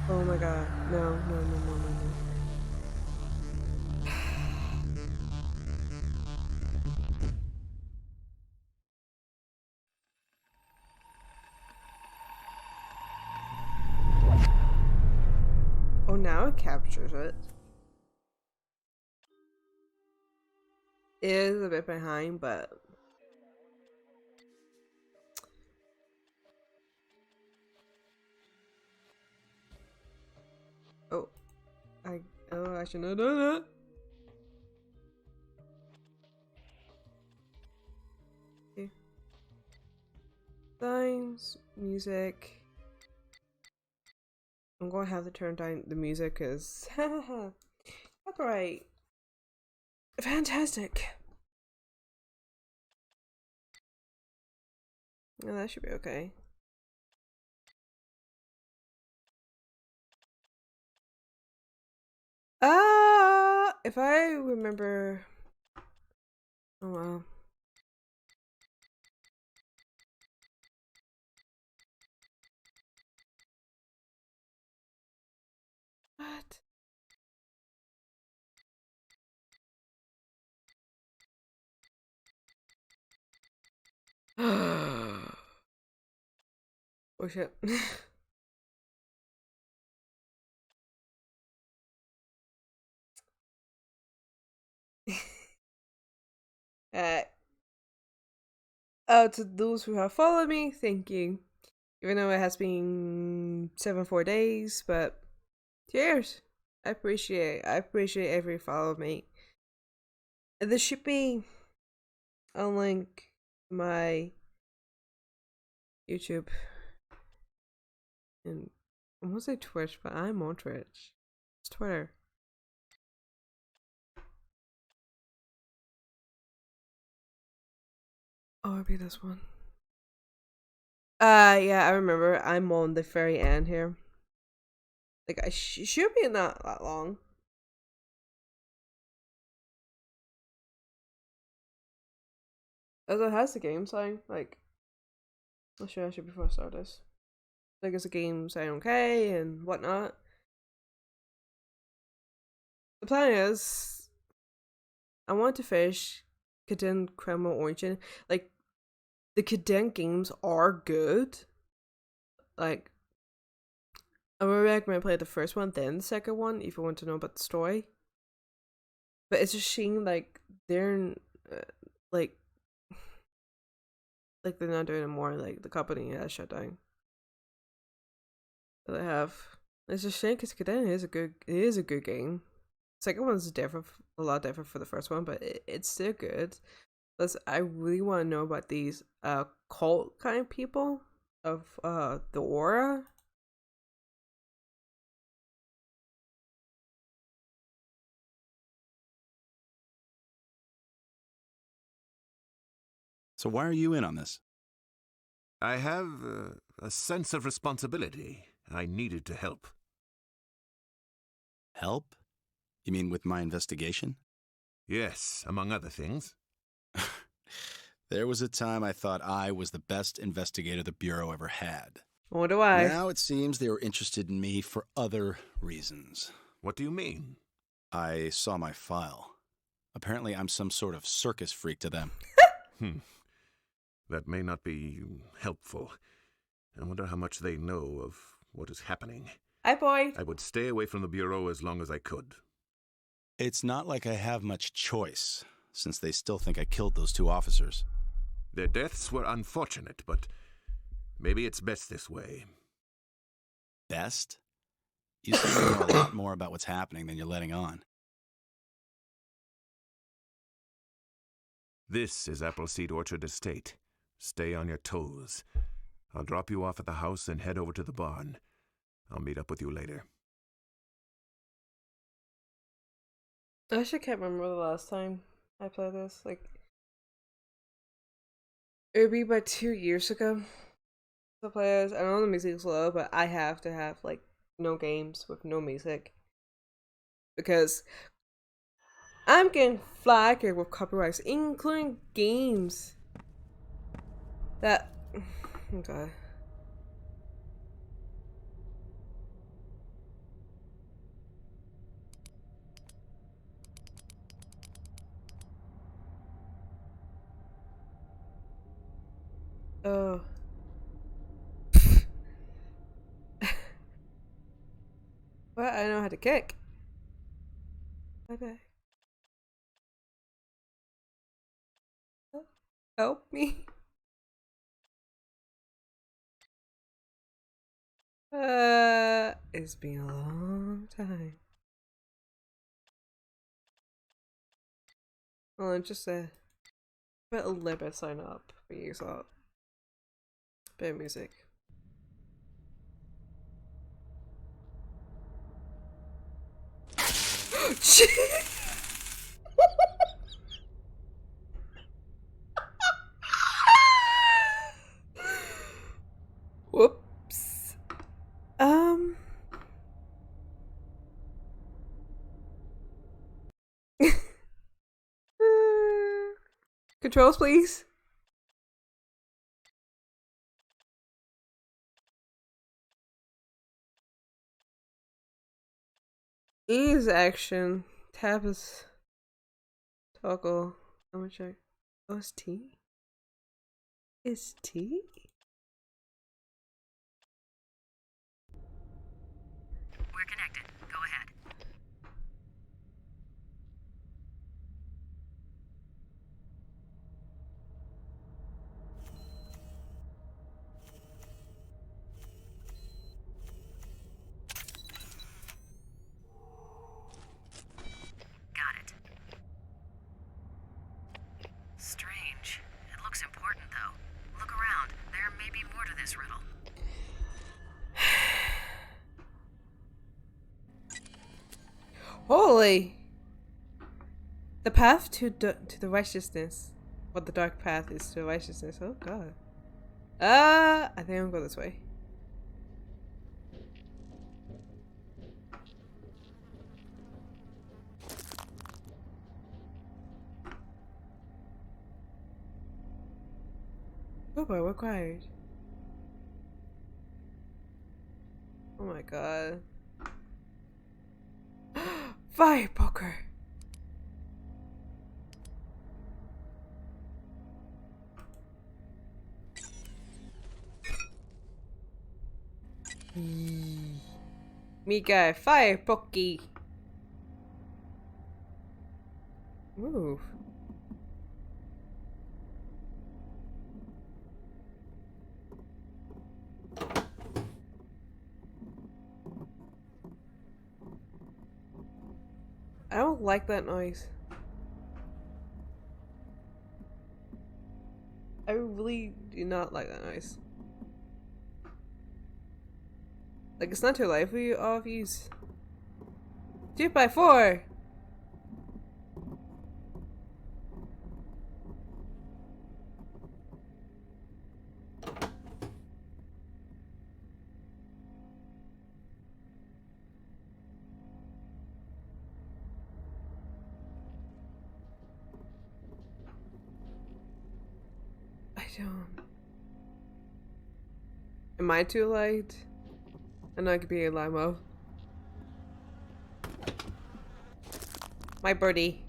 Oh my god. No, no, no, no, no, no. Oh, now it captures it. It is a bit behind, but oh, I should not do that. Okay. Times, music. I'm gonna have to turn down the music because copyright. Fantastic. Yeah, that should be okay. If I remember. Oh wow. What? Oh shit. uh, to those who have followed me, thank you. Even though it has been 4 days, but cheers. I appreciate every follow me. This should be a link to my YouTube and I won't say Twitch, but I'm on Twitch. It's Twitter. Oh, it'll be this one. Yeah, I remember. I'm on the very end here. Like, I should be not that long. As it has the game sign, like, I'll show you before I start this. Like, is the game saying okay and whatnot? The plan is, I want to finish Cadent Criminal Origin. Like, the Cadent games are good. Like, I would recommend play the first one, then the second one, if you want to know about the story. But it's a shame, like, they're, uh, like, like they're not doing it more. Like, the company has shut down. So they have. It's a shame because Cadent is a good game. Second one's different, a lot different for the first one, but it's still good. Plus, I really want to know about these cult kind of people of the aura. So why are you in on this? I have a sense of responsibility. I needed to help. Help? You mean with my investigation? Yes, among other things. There was a time I thought I was the best investigator the Bureau ever had. What do I? Now it seems they were interested in me for other reasons. What do you mean? I saw my file. Apparently I'm some sort of circus freak to them. That may not be helpful. I wonder how much they know of what is happening. Hi, boy. I would stay away from the Bureau as long as I could. It's not like I have much choice, since they still think I killed those 2 officers. Their deaths were unfortunate, but maybe it's best this way. Best? You seem to know a lot more about what's happening than you're letting on. This is Appleseed Orchard Estate. Stay on your toes. I'll drop you off at the house and head over to the barn. I'll meet up with you later. I actually can't remember the last time I played this. Like, it would be about 2 years ago. To play this. I know the music's low, but I have to have like no games with no music because I'm getting flagged with copyrights, including games that. Oh god. Oh. Well, I know how to kick. Okay. Help me. It's been a long time. Well, just put a little bit sign up for you, so bit of music. Whoops. Controls, please. E is action. Tab is toggle. I'm gonna check. Oh, it's T? Is T? We're connected. Go ahead. Got it. Strange. It looks important, though. Look around. There may be more to this riddle. Holy! The path to the righteousness. What the dark path is to righteousness. Oh god. I think I'll go this way. Oh boy, we're quiet. Oh my god. Fire poker. Me guy, fire pokey. Move. I don't like that noise. I really do not like that noise. Like, it's not too loud for you all of yous. 2x4! I don't. Am I too loud? I know I could be a limo. My birdie.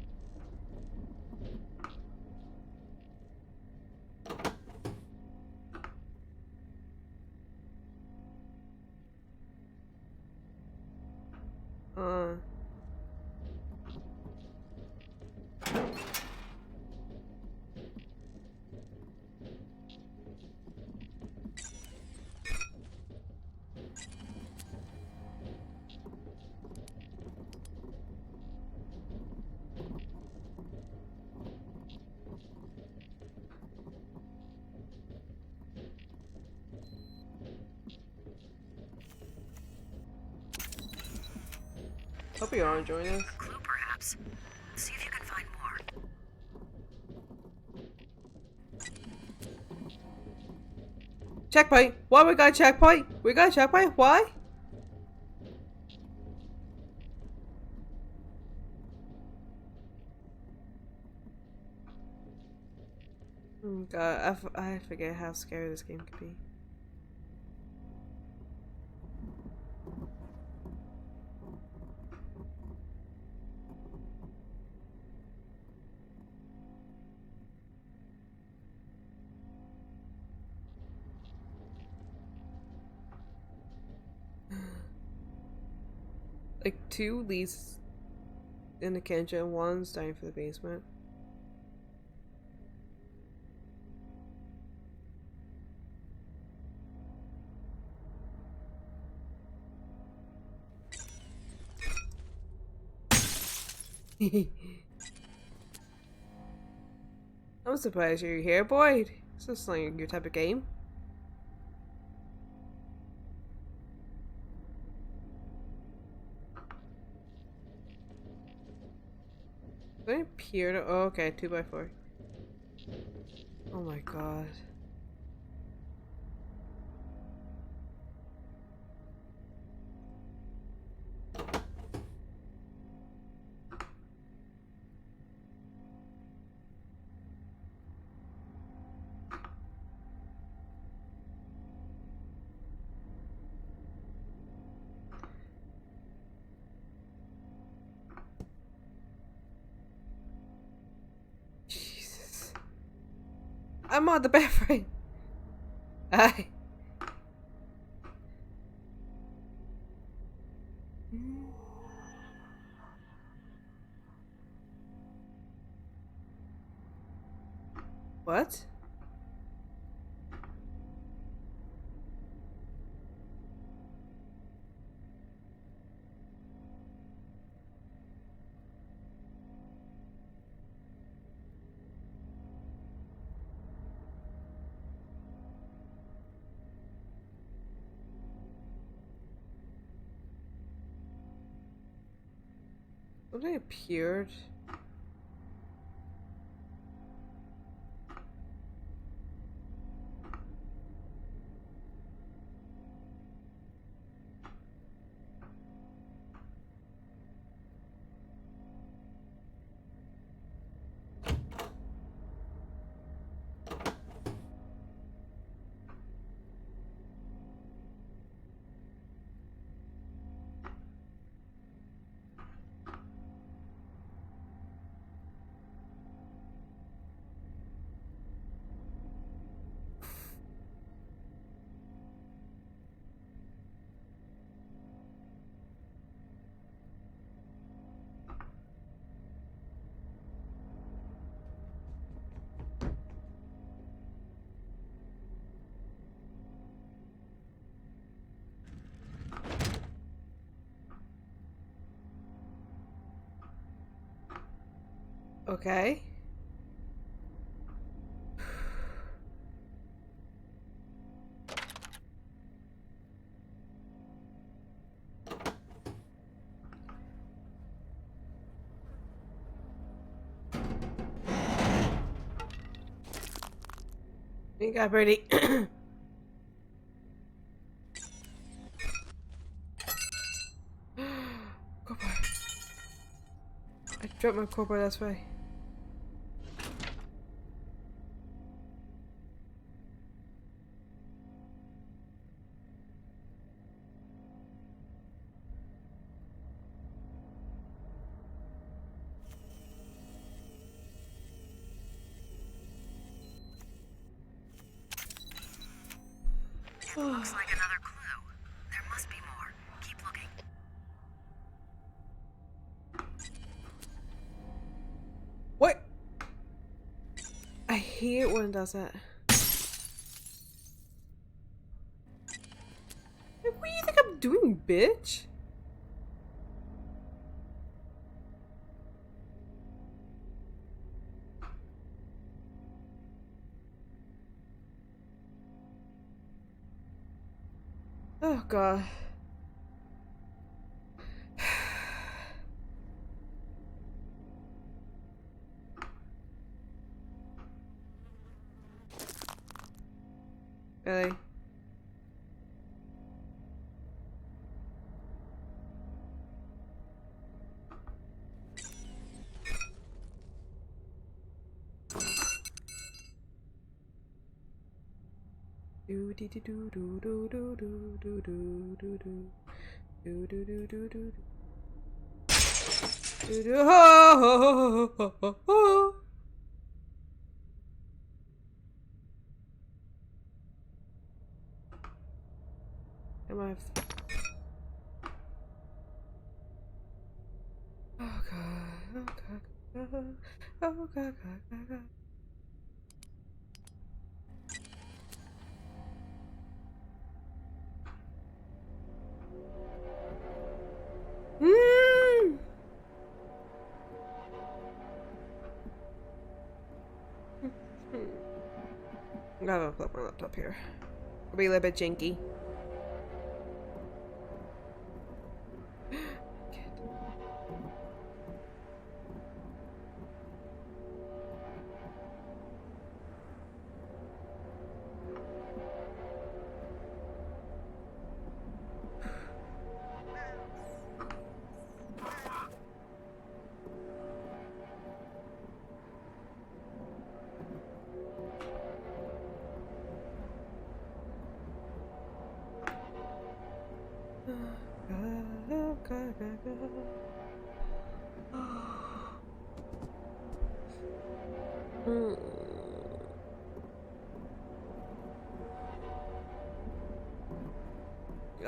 Uh. Hope you are enjoying this. A clue, perhaps. See if you can find more. Checkpoint! Why we got a checkpoint? We got a checkpoint? Why? Oh god, I forget how scary this game could be. Like 2 leads in the kitchen, 1's down for the basement. I'm surprised you're here, Boyd. This is like your type of game. Did I appear to? Oh, okay, 2x4. Oh my god. Jesus. I'm on the bed frame. Aye. What? Something appeared. Okay. You got Birdie. Crowbar. I dropped my crowbar this way. It looks like another clue. There must be more. Keep looking. What? I hate when it does that. Like, what do you think I'm doing, bitch? Oh god. Really? Do do do do do do do do do do do do do do do do do do do ho ho ho ho. Am I? god. Oh god. Oh god. Mm. I'm gonna flip my laptop here. It'll be a little bit janky.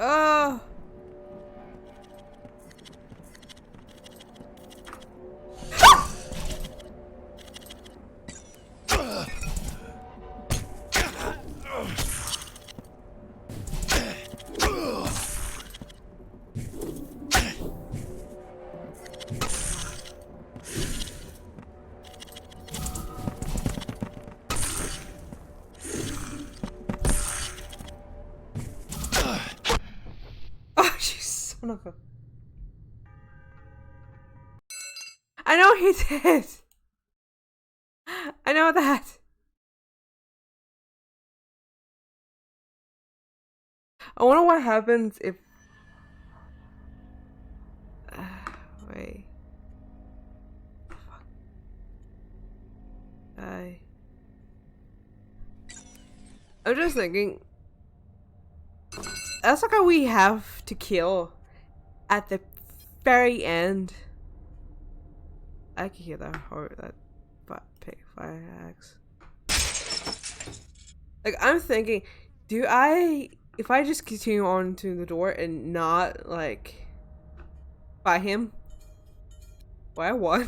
Oh. Oh, you son of a... I know he did. I know that. I wonder what happens if... wait. Fuck. I'm just thinking... That's like how we have to kill at the very end. I can hear that heart, that fire axe. Like, I'm thinking, if I just continue on to the door and not, like, by him? Why what?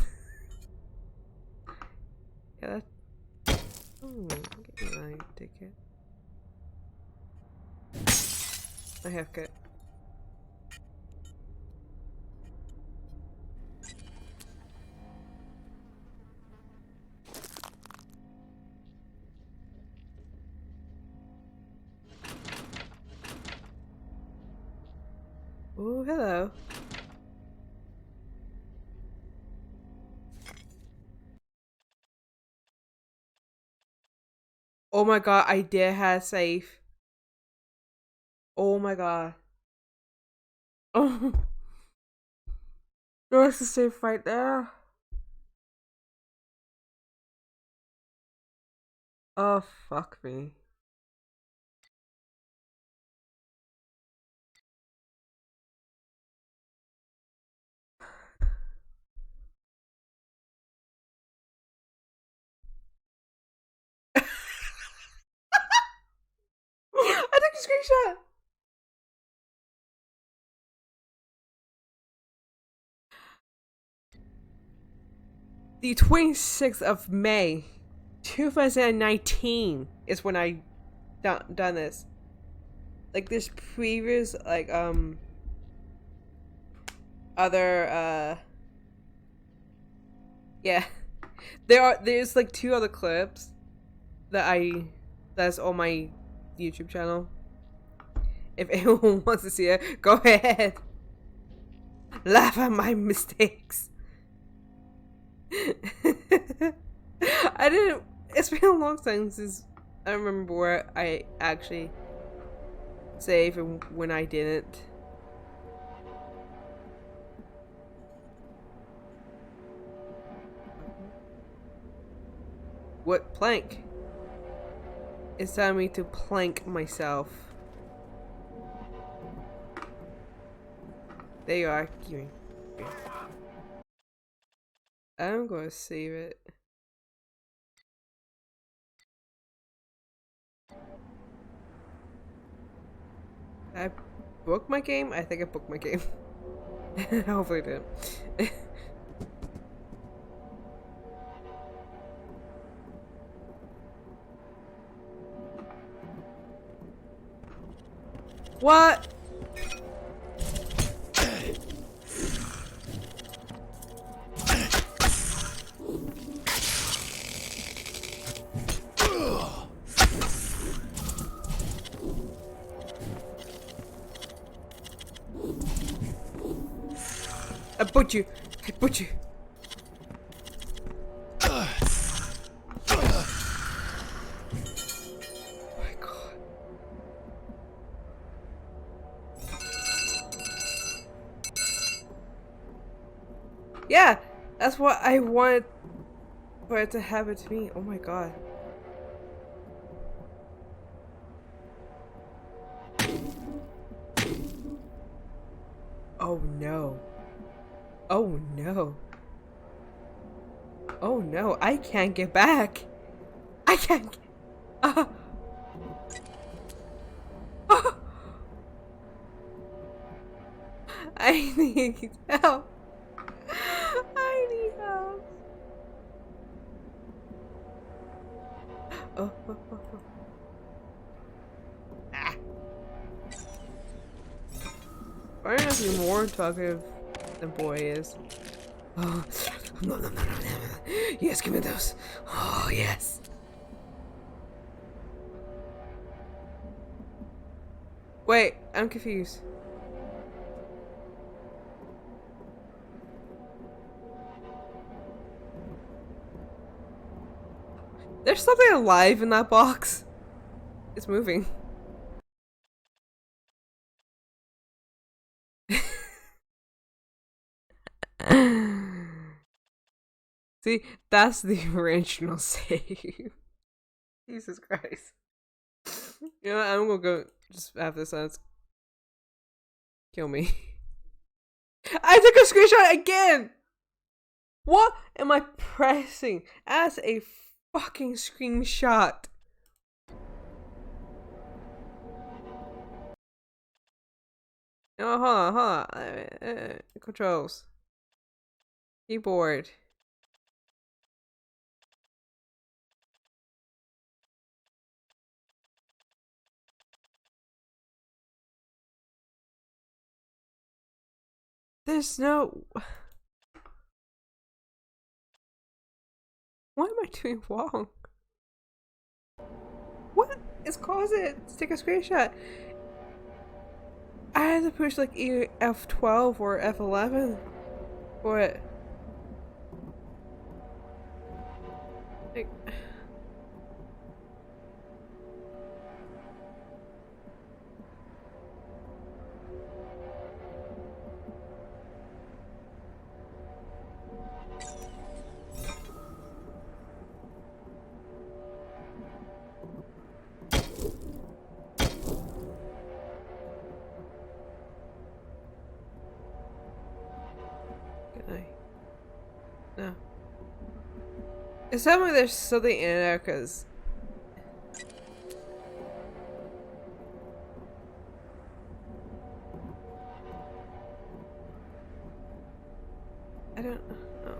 Yeah, that... Oh, get my ticket. My haircut. Oh, hello. Oh my god, I did have safe. Oh my god. Oh. There's the safe right there. Oh, fuck me. I took a screenshot. The 26th of May, 2019 is when I done this. Like this previous, like, other, yeah. There's like 2 other clips that's on my YouTube channel. If anyone wants to see it, go ahead. Laugh at my mistakes. It's been a long time since I remember where I actually saved and when I didn't. What plank? It's telling me to plank myself. There you are. Give me. I'm gonna save it. I booked my game? I think I booked my game. Hopefully I didn't. What? I put you. I put you. Oh my god. Yeah, that's what I wanted for it to happen to me. Oh my god. Oh no. Oh no. Oh no, I can't get back. I can't get... I need help. I need help. Ah. Why are you more talkative than boy is? Oh, no, no, no, no, no. Yes, give me those. Oh, yes. Wait, I'm confused. There's something alive in that box. It's moving. See, that's the original save. Jesus Christ. You know what? I'm gonna go just have this as kill me. I took a screenshot again! What am I pressing as a fucking screenshot? Oh, hold on. Controls. Keyboard. There's no... What am I doing wrong? What is causing it to take a screenshot? I had to push like either F12 or F11 for it. Like... No. It's telling me there's something in there because I don't know.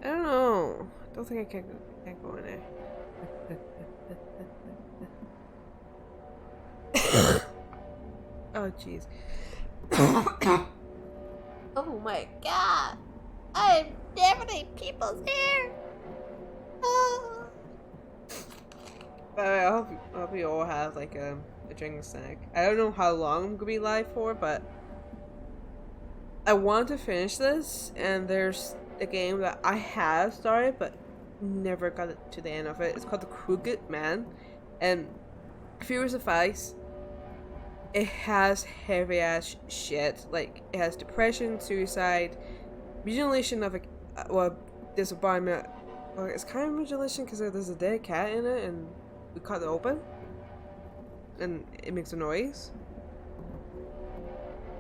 I don't know. I don't think I can't go in there. Oh jeez. Oh my god! I'm definitely people's hair! Oh. I hope you all have like a drink snack. I don't know how long I'm gonna be live for, but I want to finish this, and there's a game that I have started but never got to the end of it. It's called The Crooked Man, and if you were suffice, it has heavy ass shit. Like it has depression, suicide, mutilation of a well, there's a bar. Well, it's kind of mutilation because there's a dead cat in it, and we cut it open, and it makes a noise.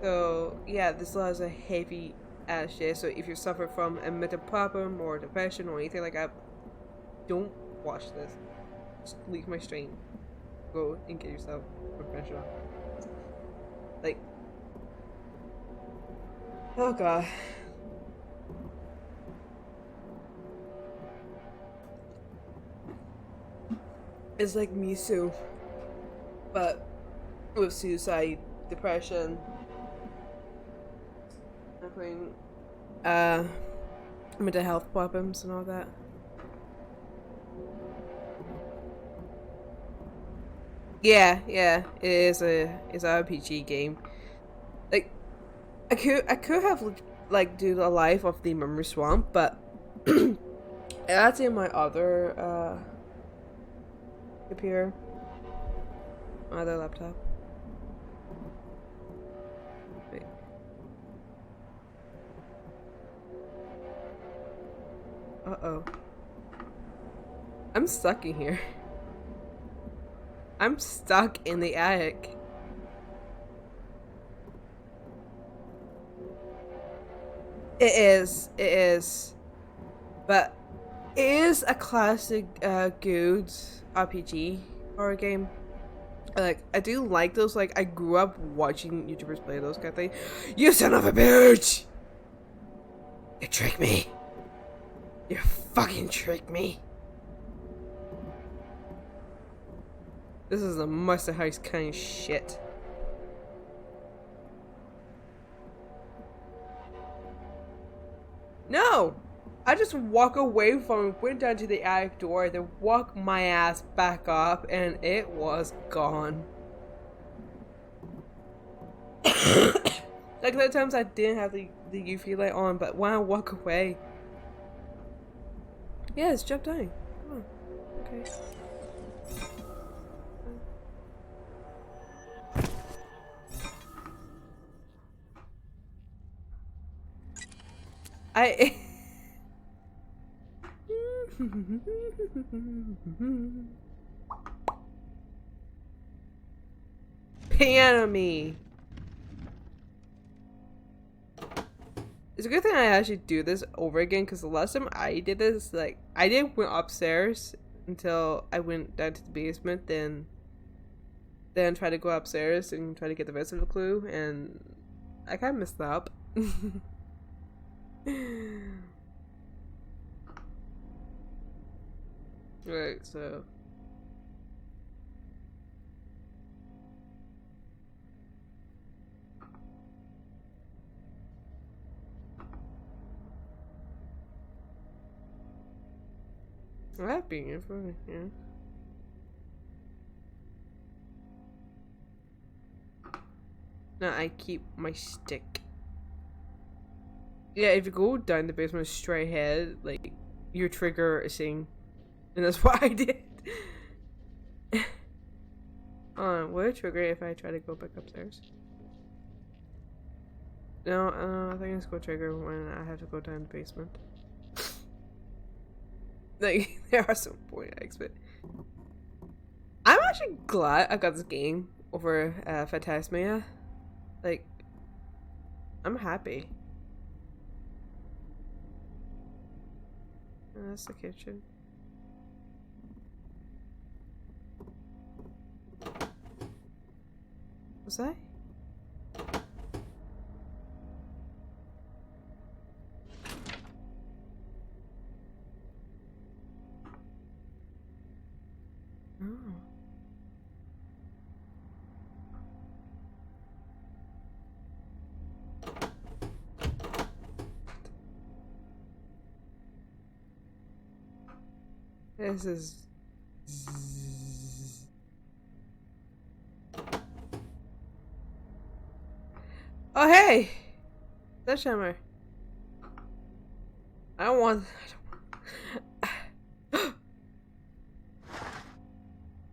So yeah, this has a heavy ass shit. So if you suffer from a mental problem or depression or anything like that, don't watch this. Just leave my stream. Go and get yourself professional. Like, oh god. It's like Miso, but with suicide, depression, everything, mental health problems and all that. Yeah, it's an RPG game. Like, I could have like do a live of the memory swamp, but that's in my other computer, my other laptop. Wait. Uh-oh. I'm stuck in here. I'm stuck in the attic. It is. But it is a classic good RPG horror game. Like, I do like those. Like, I grew up watching YouTubers play those kind of things. You son of a bitch! You tricked me. You fucking tricked me. This is a Monster Heist kind of shit. No! I just walk away from it, went down to the attic door, then walked my ass back up, and it was gone. Like, the times I didn't have the UV light on, but when I walk away... Yeah, it's jump down. Oh, okay. Piano me. It's a good thing I actually do this over again, because the last time I did this, like, I didn't went upstairs until I went down to the basement, then try to go upstairs and try to get the rest of the clue, and I kind of messed up. Right, so that being it for me, yeah. Now I keep my stick. Yeah, if you go down the basement straight ahead, like, you trigger a thing. And that's what I did. Will it trigger if I try to go back upstairs? No, I think it's gonna trigger when I have to go down the basement. Like, there are some point I expect. I'm actually glad I got this game over Phantasmia. Like, I'm happy. That's the kitchen. Was I? Oh. This is... Oh, hey! That shimmer. I don't want...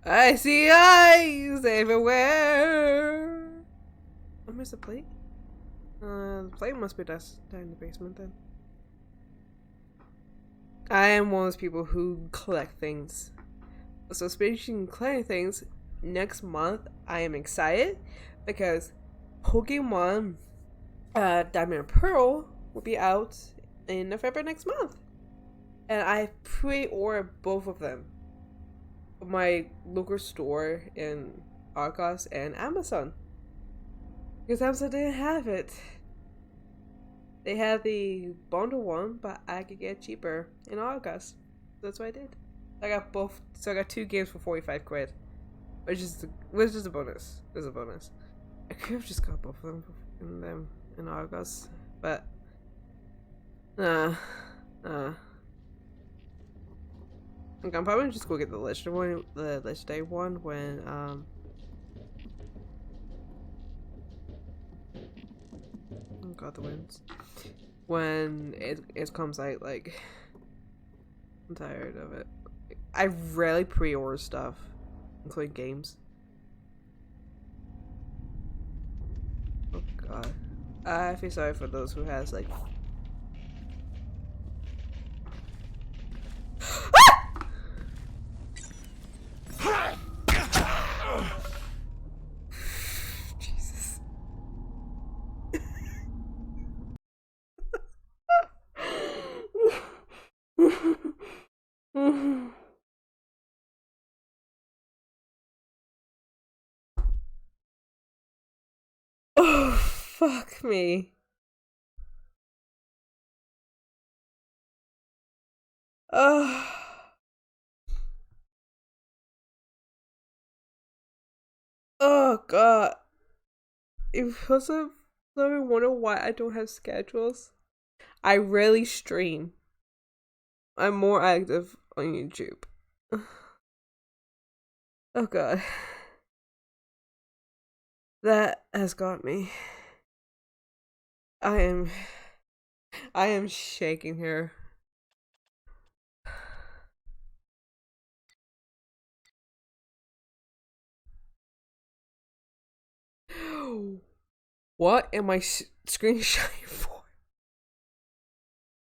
I see eyes everywhere! Oh, where's the plate? The plate must be down in the basement then. I am one of those people who collect things. So speaking of collecting things, next month I am excited because Pokemon Diamond and Pearl will be out in November next month. And I pre-ordered both of them from my local store in Argos and Amazon. Because Amazon didn't have it. They had the bundle one, but I could get it cheaper in August. That's what I did. I got both, so I got 2 games for 45 quid. which is a bonus. Is a bonus. I could have just got both of them in August, but okay, I'm probably just go get the legendary one when oh god, the winds. When it comes out, like, I'm tired of it. I rarely pre-order stuff, including games. Oh god. I feel sorry for those who has like Jesus. Oh, fuck me. Oh. Oh god. If also ever wonder why I don't have schedules, I rarely stream. I'm more active on YouTube. Oh god. That has got me. I am shaking here. What am I screenshotting for?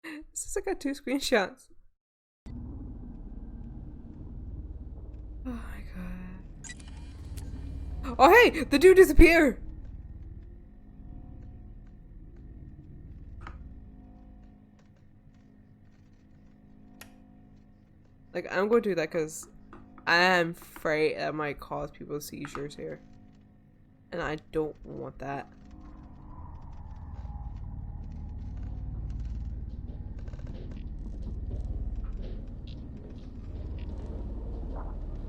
This is, I got 2 screenshots. Oh my god. Oh hey! The dude disappeared! Like, I'm going to do that because I am afraid that might cause people seizures here. And I don't want that.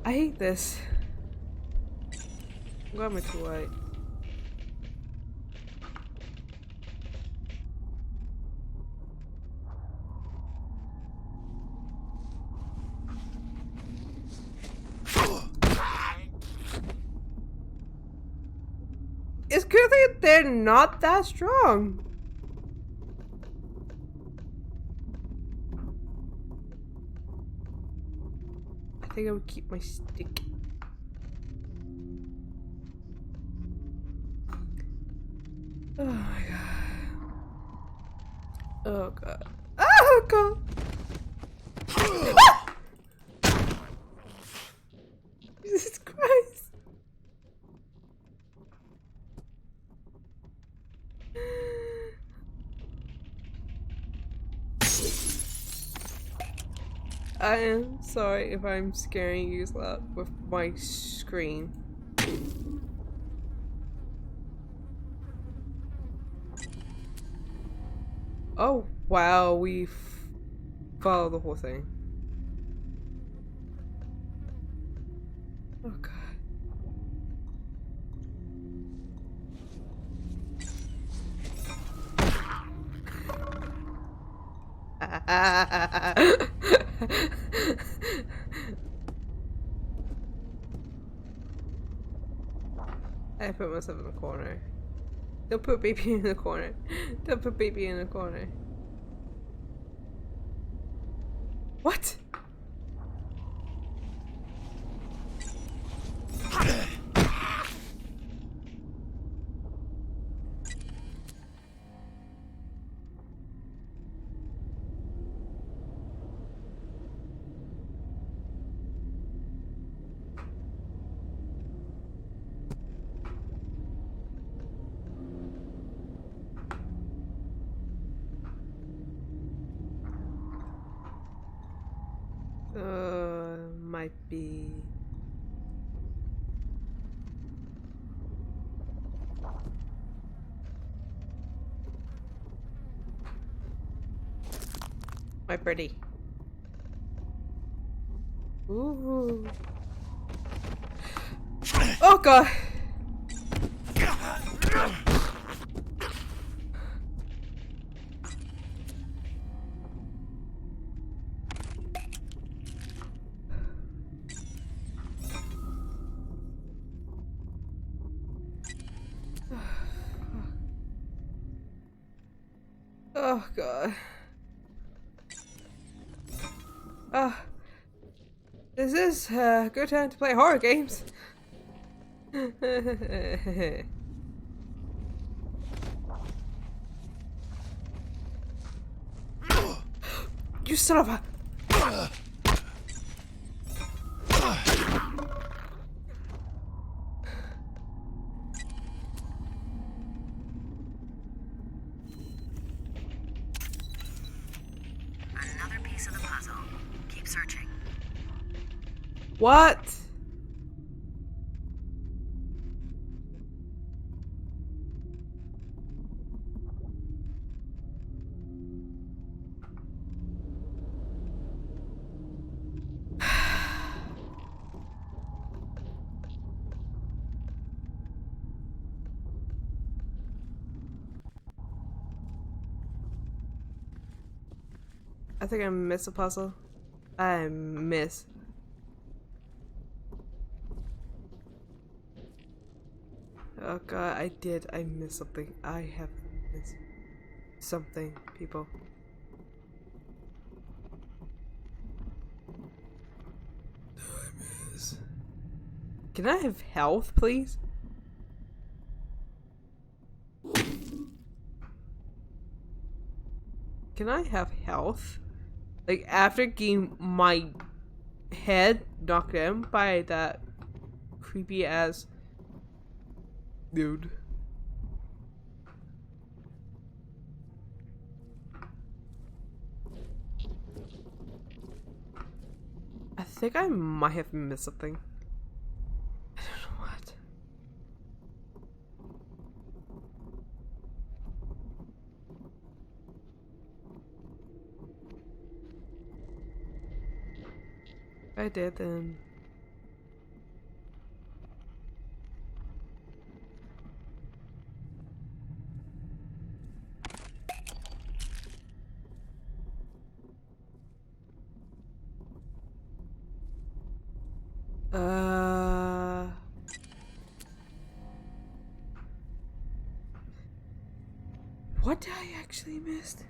I hate this. I'm glad I'm too white. It's good that they're not that strong. I think I would keep my stick. Oh my god. Oh god. Oh god. Ah! Jesus Christ. I am sorry if I'm scaring you a lot with my screen. Oh wow, we followed the whole thing. Oh god. I put myself in the corner. Don't put baby in the corner. Don't put baby in the corner. What? Might be. My birdie. Ooh. Oh god. Oh god. This is a good time to play horror games. You son of a... Another piece of the puzzle. Keep searching. What? I think I missed a puzzle. I miss. Oh god, I did. I missed something. I have missed something, people. I miss. Can I have health, please? Can I have health? Like, after getting my head knocked in by that creepy ass dude. I think I might have missed something. I don't know what. I did then. What did I actually missed?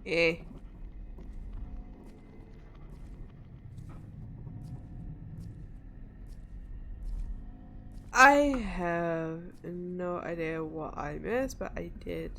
Eh. I have no idea what I missed, but I did.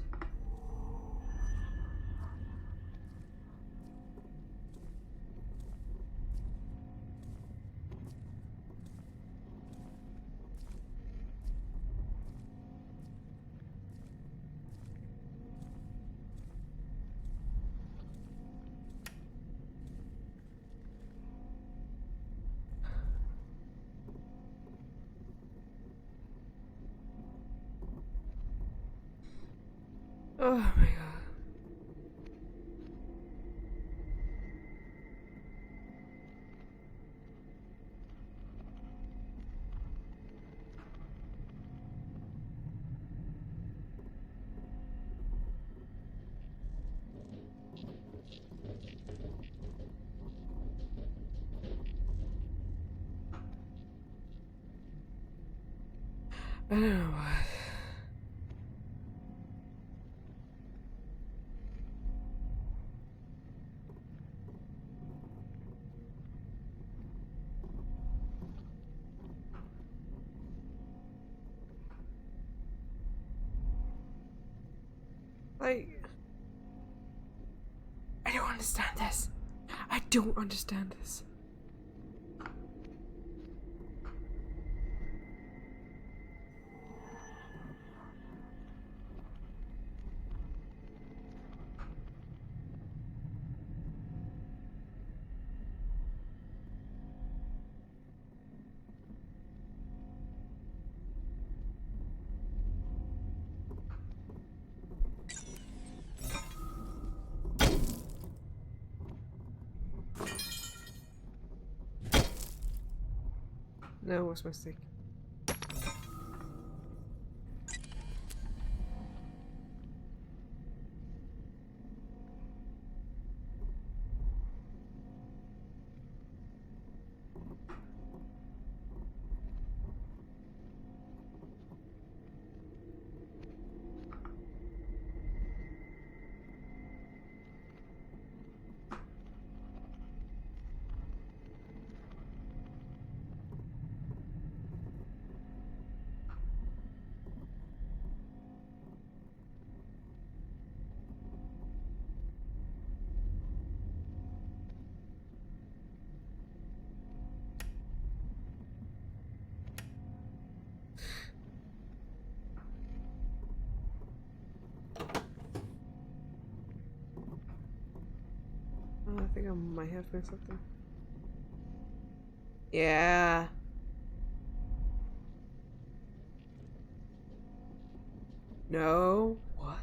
Oh my god. I don't know what. Like, I don't understand this. I don't understand this. No, what's my stick? Oh, I think I might have missed something. Yeah. No. What?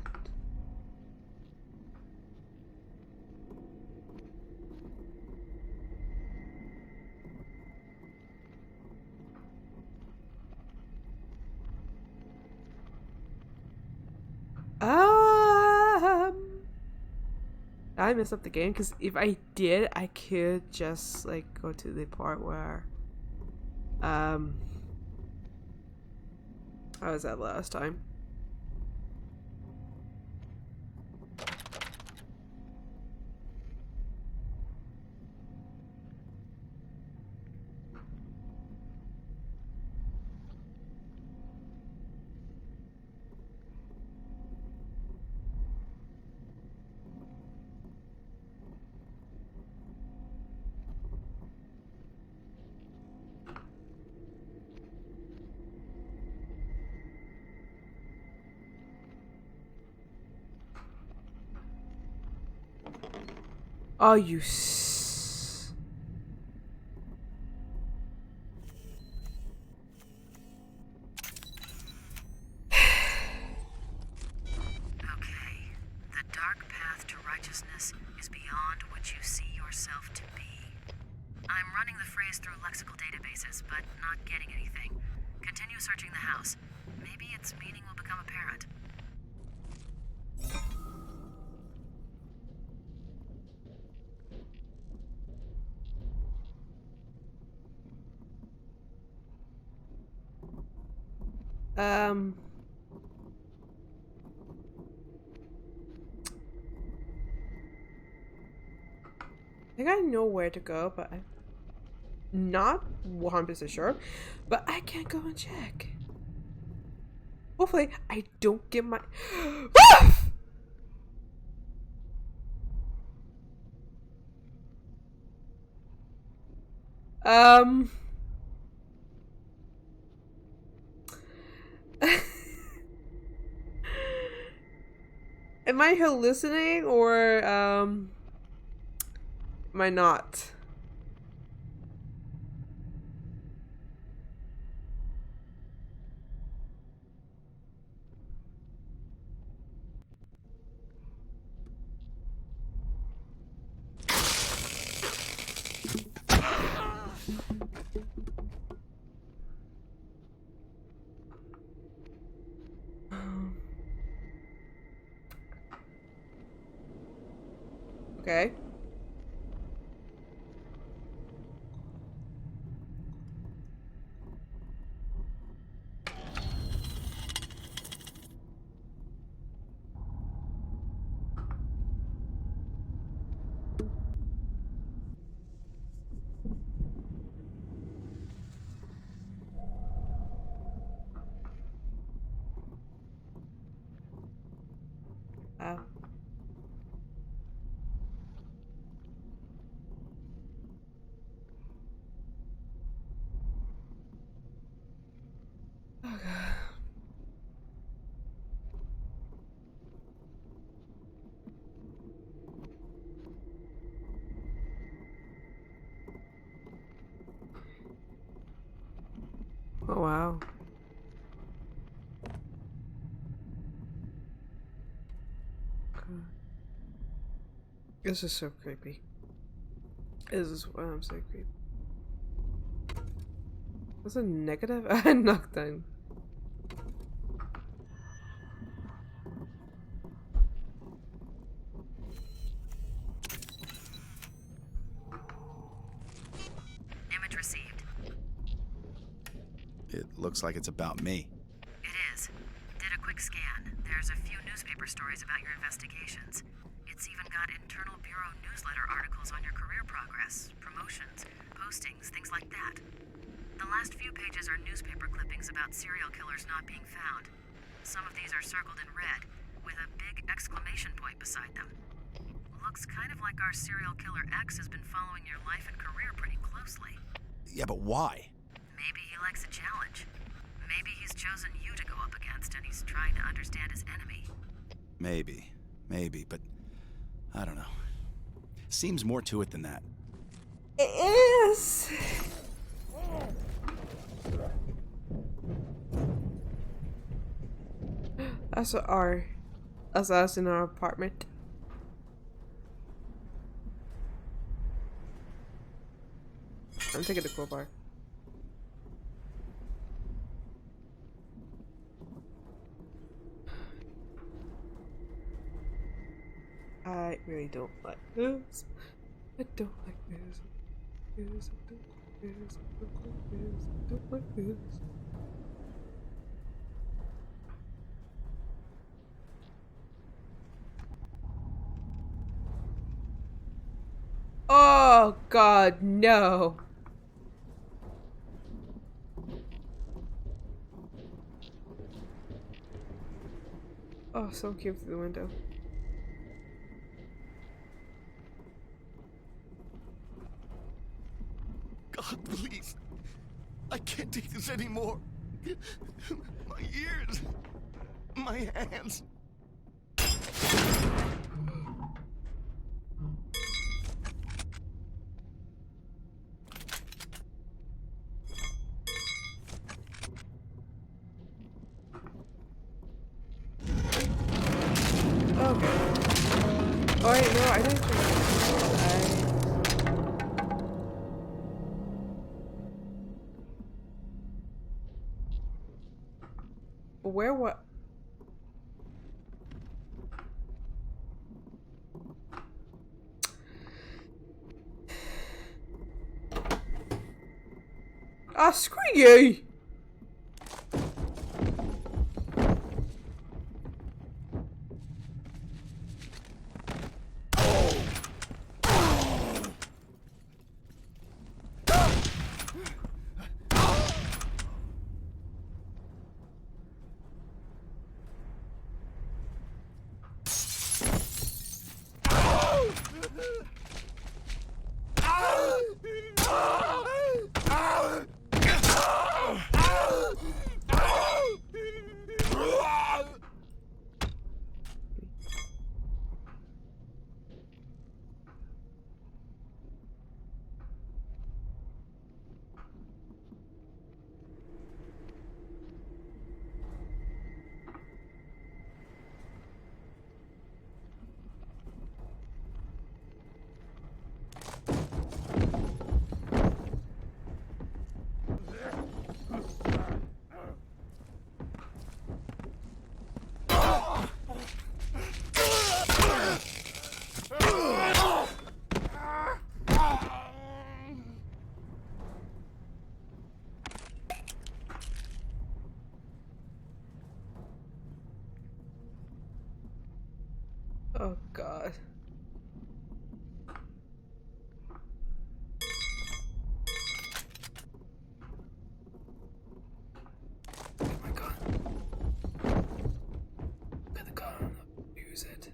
I messed up the game because if I did, I could just like go to the part where I was at last time. Oh, you Okay. The dark path to righteousness is beyond what you see yourself to be. I'm running the phrase through lexical databases, but not getting anything. Continue searching the house. Maybe its meaning will become apparent. I think I know where to go, but I'm not 100% sure. But I can't go and check. Hopefully, I don't get my. um. Am I hallucinating or am I not? Okay. Oh. Okay. Oh wow. God. This is so creepy. This is why I'm so creepy. What's a negative? Knockdown. Image received. It looks like it's about me. It is. Did a quick scan. There's a few newspaper stories about your investigations. It's even got internal Bureau newsletter articles on your career progress, promotions, postings, things like that. The last few pages are newspaper clippings about serial killers not being found. Some of these are circled in red, with a big exclamation point beside them. Looks kind of like our serial killer X has been following your life and career pretty closely. Yeah, but why? Maybe he likes a challenge. Maybe he's chosen you to go up against and he's trying to understand his enemy. Maybe, but I don't know. Seems more to it than that. It is. That's us in our apartment. I'm taking the crowbar. I really don't like this. I don't like this. I don't like this. I don't like this. Oh God, no. Oh, someone came through the window. God, please. I can't take this anymore. My ears. My hands. Oh wait, no, I don't think where what? Ah, screw you! Oh God. Get my gun. Get the gun. Use it.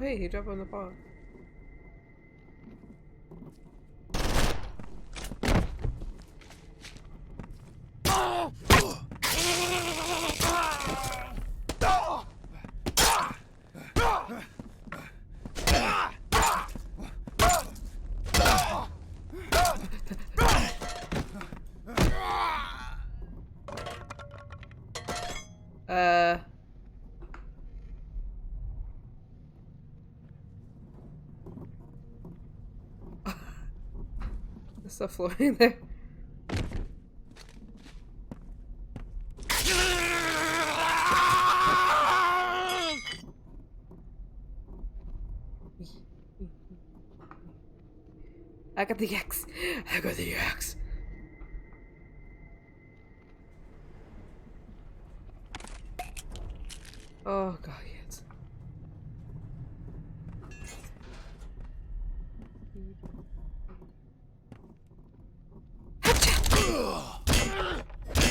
hey, he dropped on the ball. There's stuff floating there. I got the X. I got the X. Oh god, yes.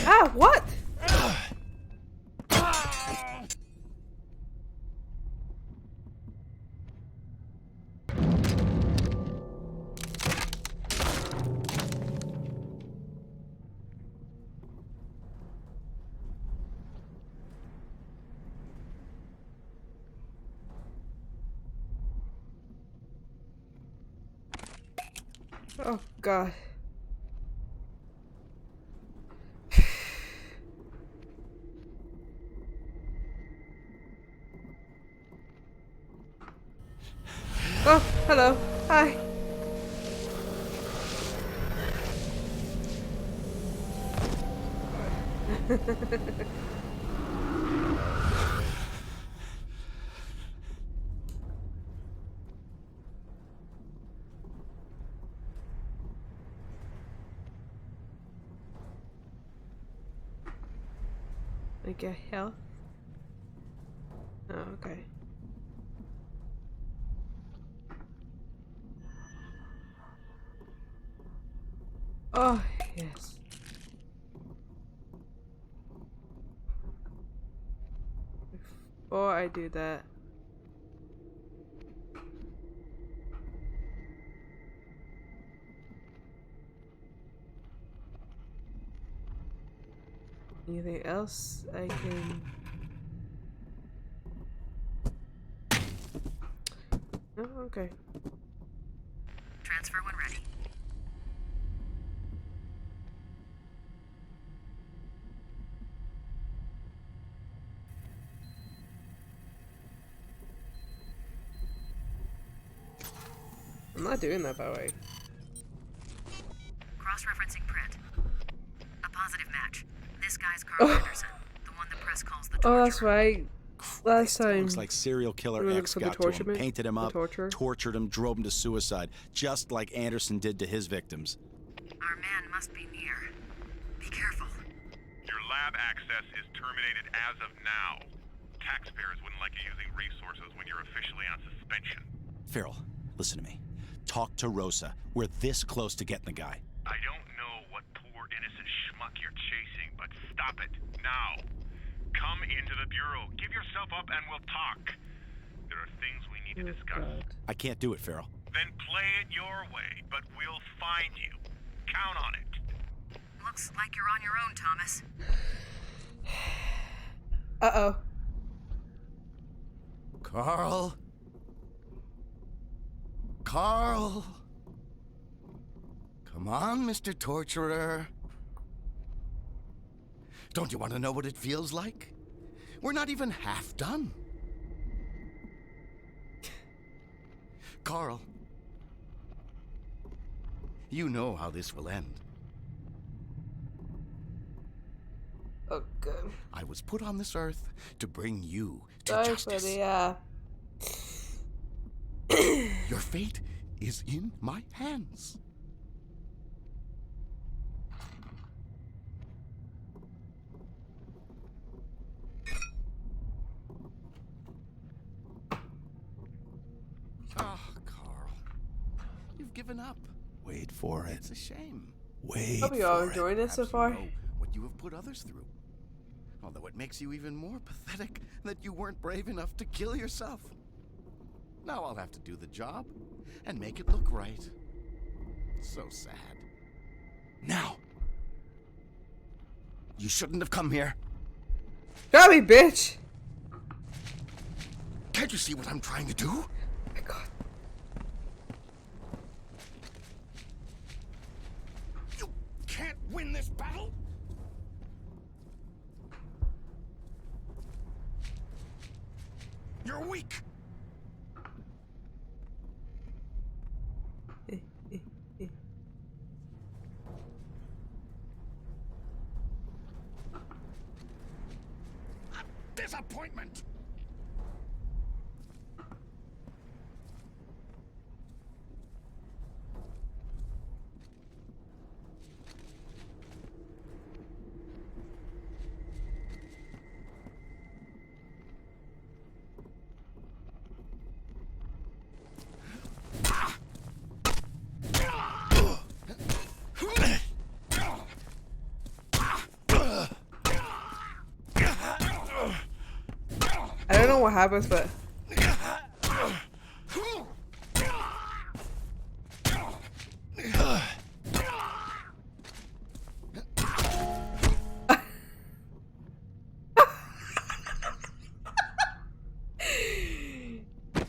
Ah, what? Oh god. Oh, hello. Hi. Like a health? Oh, okay. Oh, yes. Before I do that, anything else I can... Oh, okay. Transfer when ready. I'm not doing that, by the way. Cross-referencing print. A positive match. This guy's Carl Anderson, the one the press calls the torturer. Oh, that's right. Last time. Looks like serial killer we were X looking for got the to him, torture painted him up, torture. tortured him, drove him to suicide, just like Anderson did to his victims. Our man must be near. Be careful. Your lab access is terminated as of now. Taxpayers wouldn't like you using resources when you're officially on suspension. Farrell, listen to me. Talk to Rosa. We're this close to getting the guy. I don't know what poor innocent schmuck you're chasing, but stop it now. Come into the Bureau. Give yourself up and we'll talk. There are things we need to discuss. God. I can't do it, Farrell. Then play it your way, but we'll find you. Count on it. Looks like you're on your own, Thomas. Uh-oh. Carl? Carl? Come on, Mr. Torturer. Don't you want to know what it feels like? We're not even half done. Carl, you know how this will end. Oh, good. I was put on this earth to bring you to Sorry justice. for the, Your fate is in my hands. Oh, Carl. You've given up. Wait for it. It's a shame. Wait Hope you all for it. enjoying this so Perhaps far. you know what you have put others through. Although it makes you even more pathetic that you weren't brave enough to kill yourself. Now I'll have to do the job and make it look right. So sad. Now, you shouldn't have come here. Grab me, bitch! Can't you see what I'm trying to do? Oh my god. You can't win this battle. You're weak. Disappointment. I don't know what happens, but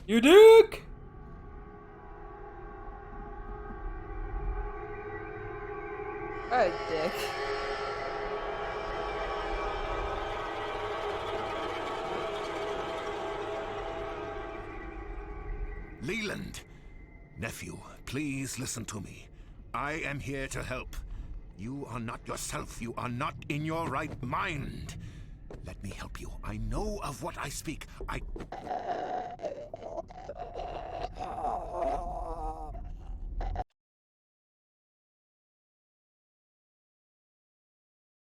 you dick! Alright, dick. Leland! Nephew, please listen to me. I am here to help. You are not yourself. You are not in your right mind. Let me help you. I know of what I speak.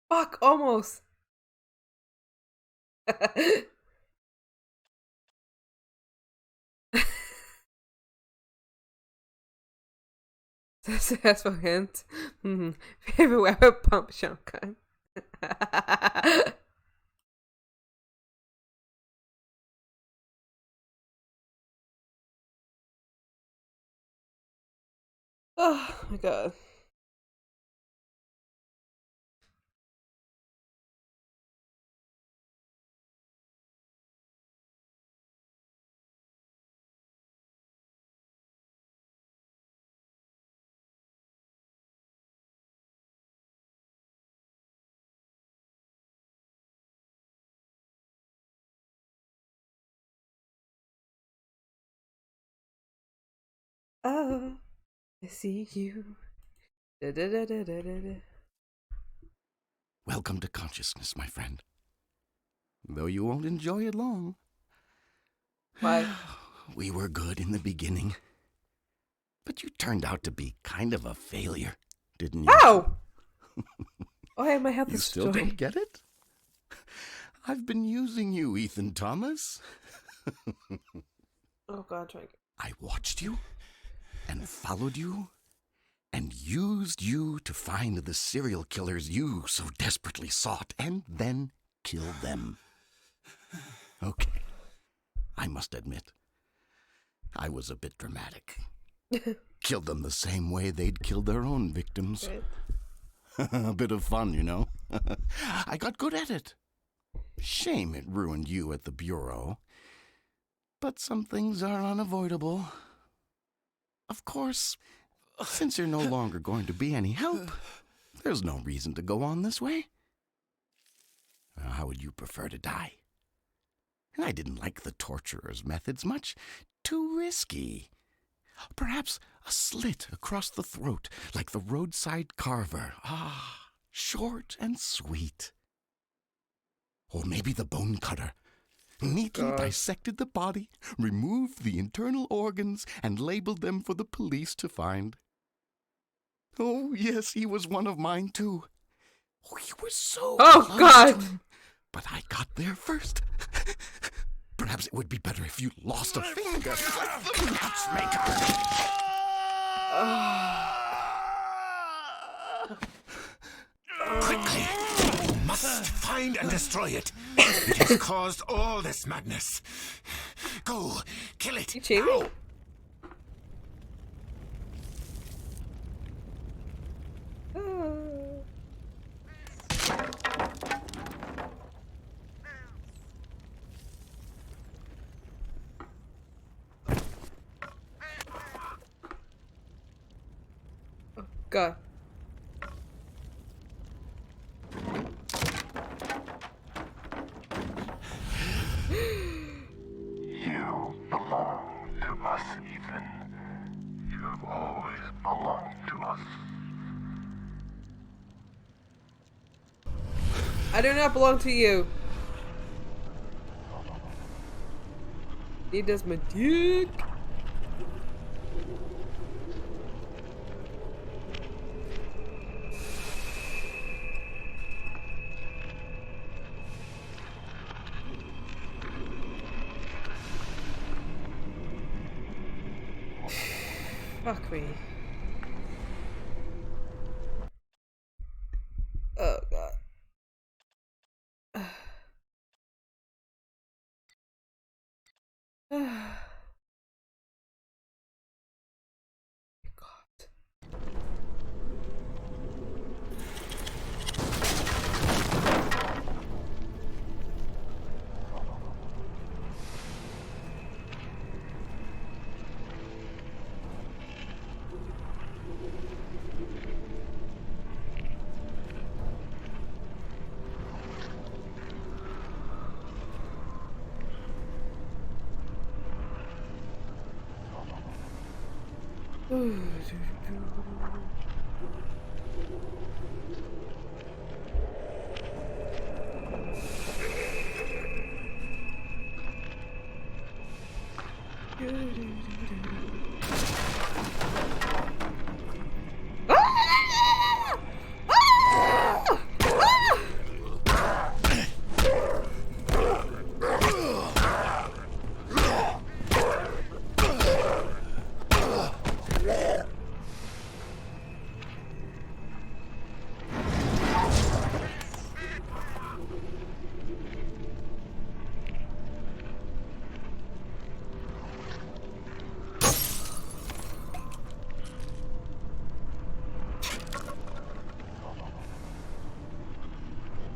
Fuck, almost. Successful hint. Favorite weapon, pump shotgun. Oh my god. Oh, I see you. Da, da, da, da, da, da. Welcome to consciousness, my friend. Though you won't enjoy it long. Why? We were good in the beginning. But you turned out to be kind of a failure, didn't you? Ow! Oh, hey, my health You is still destroyed. don't get it? I've been using you, Ethan Thomas. Oh god, trying. I watched you and followed you and used you to find the serial killers you so desperately sought and then kill them. Okay, I must admit, I was a bit dramatic. Killed them the same way they'd killed their own victims. Right. A bit of fun, you know. I got good at it. Shame it ruined you at the Bureau. But some things are unavoidable. Of course, since you're no longer going to be any help, there's no reason to go on this way. How would you prefer to die? I didn't like the torturer's methods much. Too risky. Perhaps a slit across the throat, like the roadside carver. Ah, short and sweet. Or maybe the bone cutter. Neatly dissected the body, removed the internal organs, and labeled them for the police to find. Oh, yes, he was one of mine, too. Oh, you were so close to him, but I got there first. Perhaps it would be better if you lost a finger like the matchmaker. Quickly, you must find Find and destroy it. It has caused all this madness. Go, kill it. You cheating? Now. Oh, God. You belong to us, Ethan. You've always belonged to us. I do not belong to you. He does my dick. Fuck me. Oh God. God.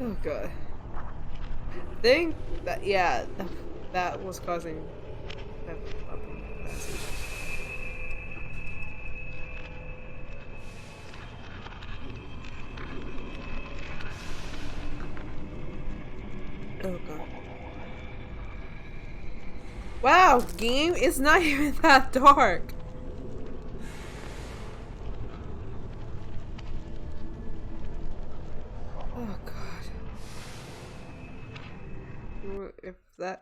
Oh God. Think that that was causing that problem. Oh God. Wow, game, it's not even that dark. Oh God. If I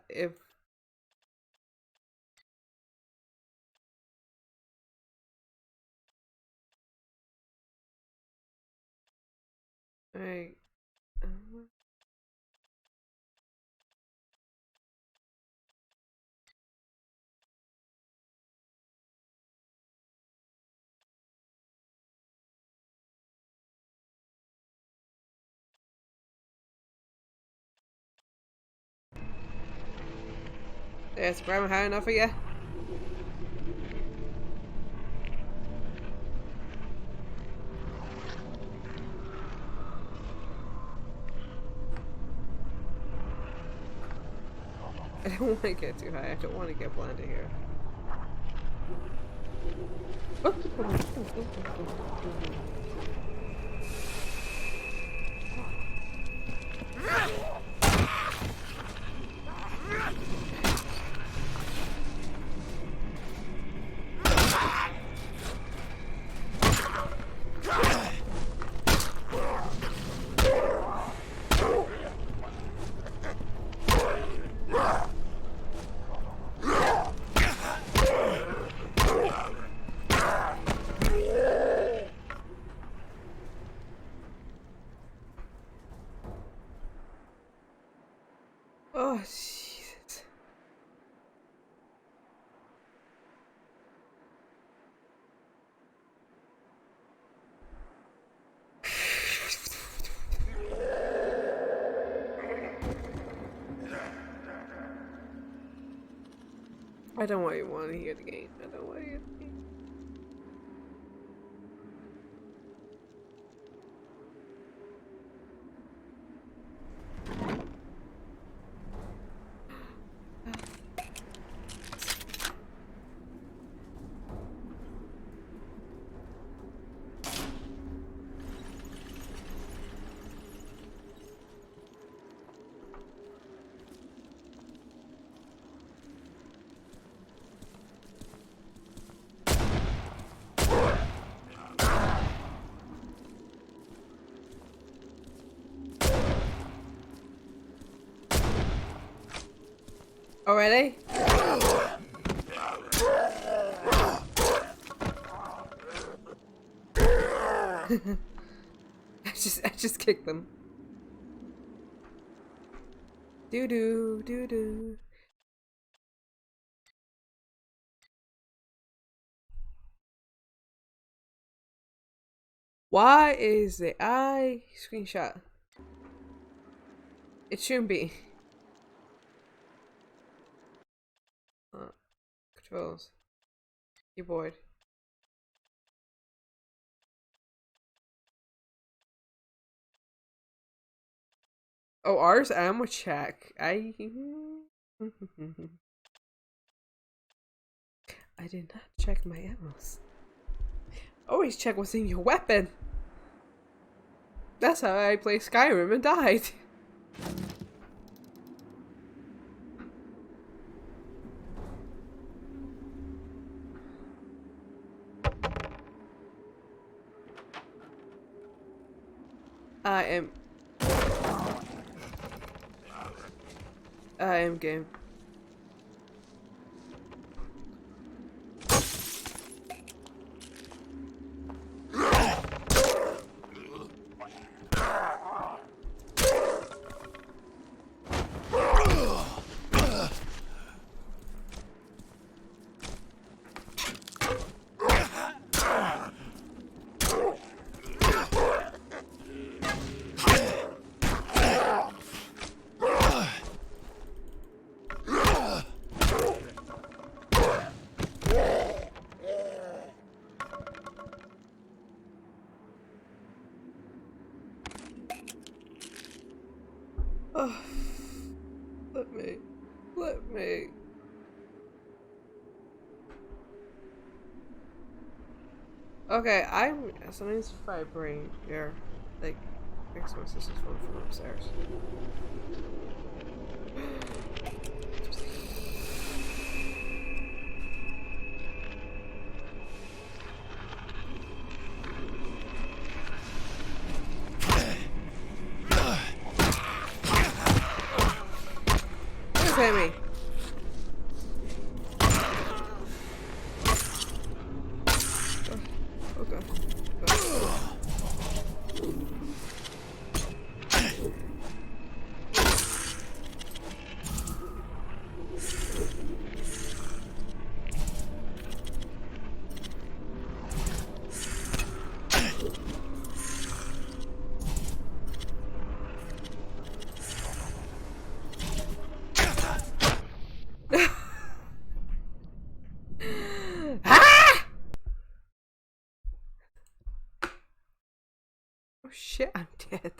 it's probably high enough for you. I don't want to get too high. I don't want to get blinded here. Oh, Jesus. I don't want to hear the game. I don't want to hear the game. Already? I just kicked them. Doo doo doo doo. Why is the eye screenshot? It shouldn't be. Controls. Keyboard. Oh, ours ammo check. I did not check my ammos. Always check what's in your weapon. That's how I played Skyrim and died. I am game. Oh, let me. Okay, something's vibrating here. Like, makes my sister's phone from upstairs. Hit me. Okay. Oh shit, I'm dead.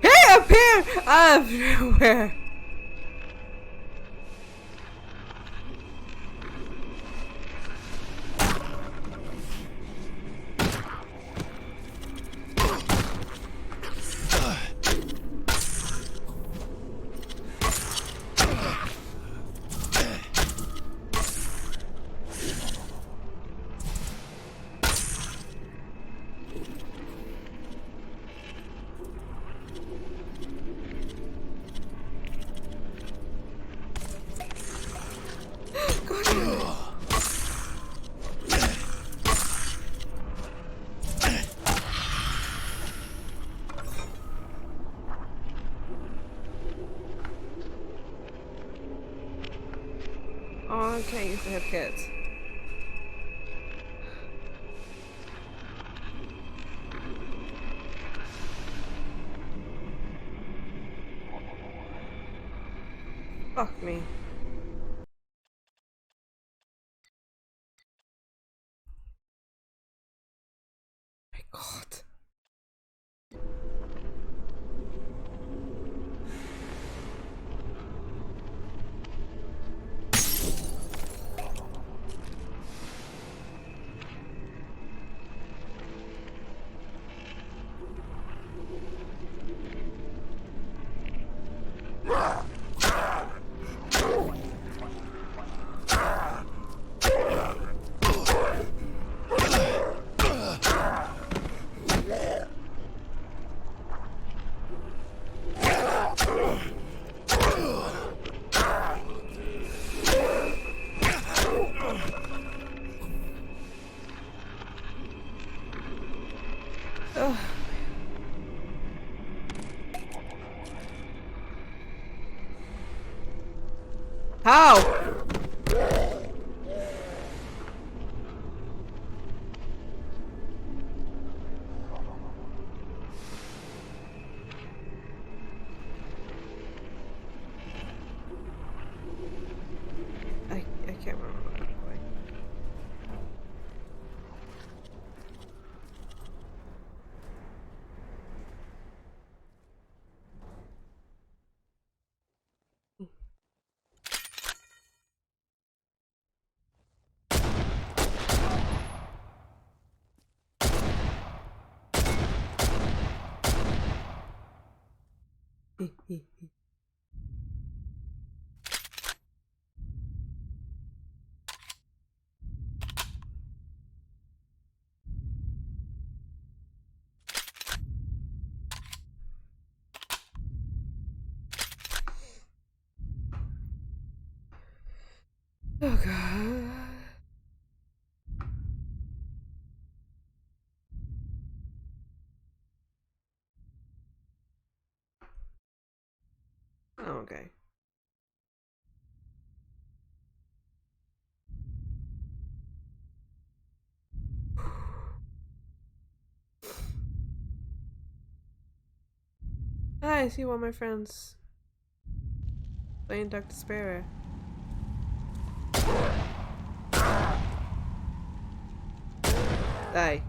Hey, up here! Everywhere! Oh, I can't use the hip kits. Fuck me. My God. Ugh. How? I can't remember what I'm going. Oh God. Okay. Hi, I see one of my friends playing Dr. Sparrow. Die.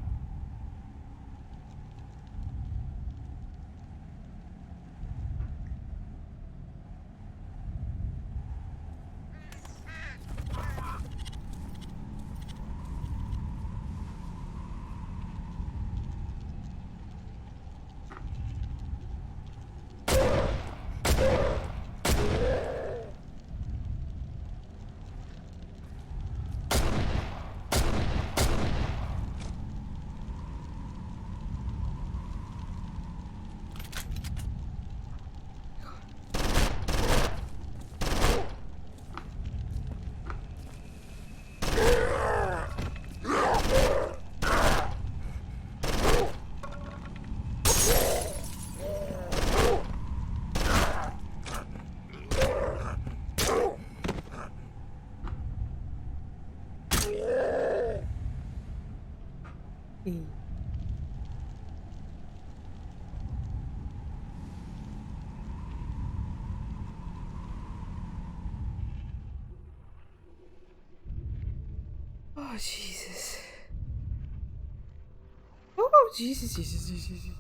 Oh Jesus. Oh Jesus, Jesus, Jesus, Jesus.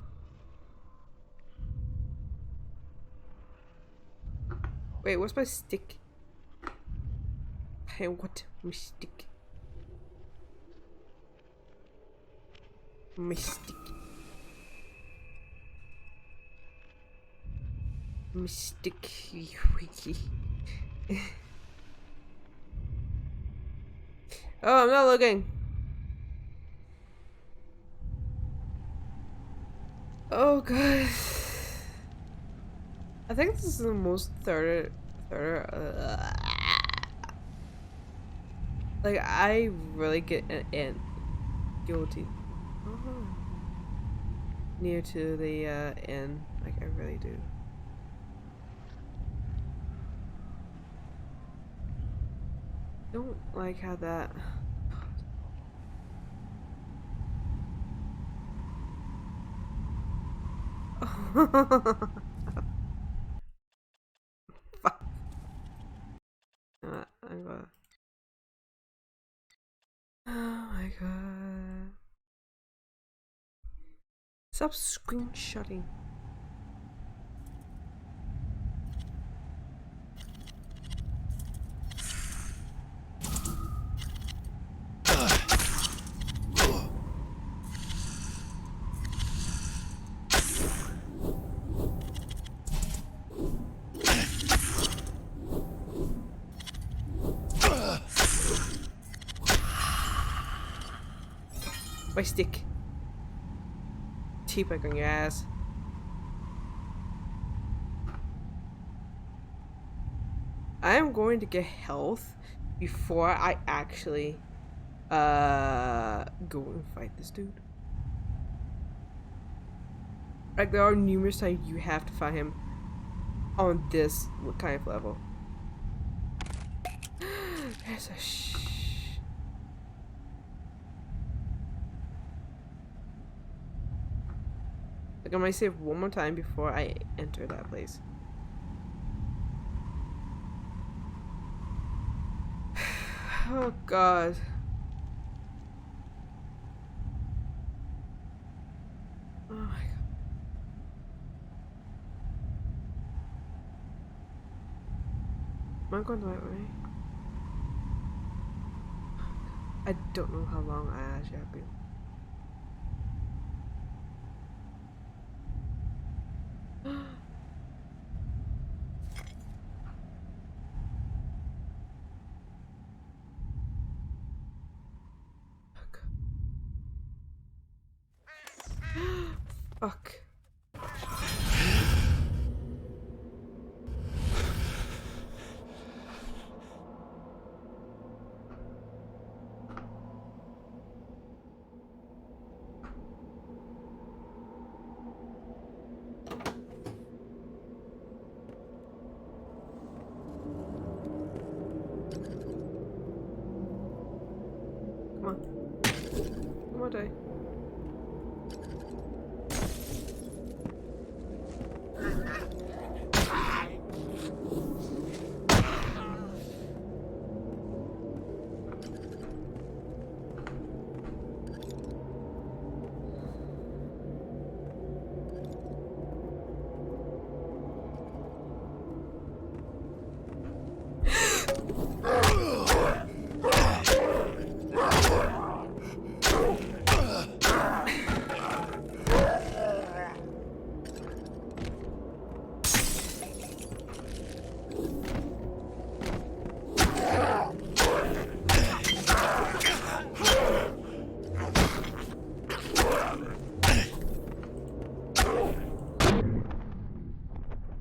Wait, what's my stick? Hey, what? My stick. My stick. My stick. Oh, I'm not looking. Oh God. I think this is the most like I really get an guilty. Oh. Near to the end, like I really do. Don't like how that. Fuck. Stop screenshotting. My stick. Teabag on your ass. I am going to get health before I actually go and fight this dude. Like, there are numerous times you have to fight him on this kind of level. There's a like, I might save one more time before I enter that place. Oh god. Oh my god. Am I going the right way? I don't know how long I actually have been. Fuck. Come on. Come on, die.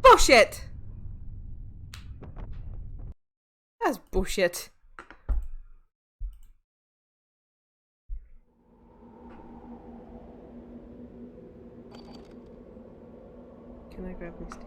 Bullshit! That's bullshit. Can I grab my stick?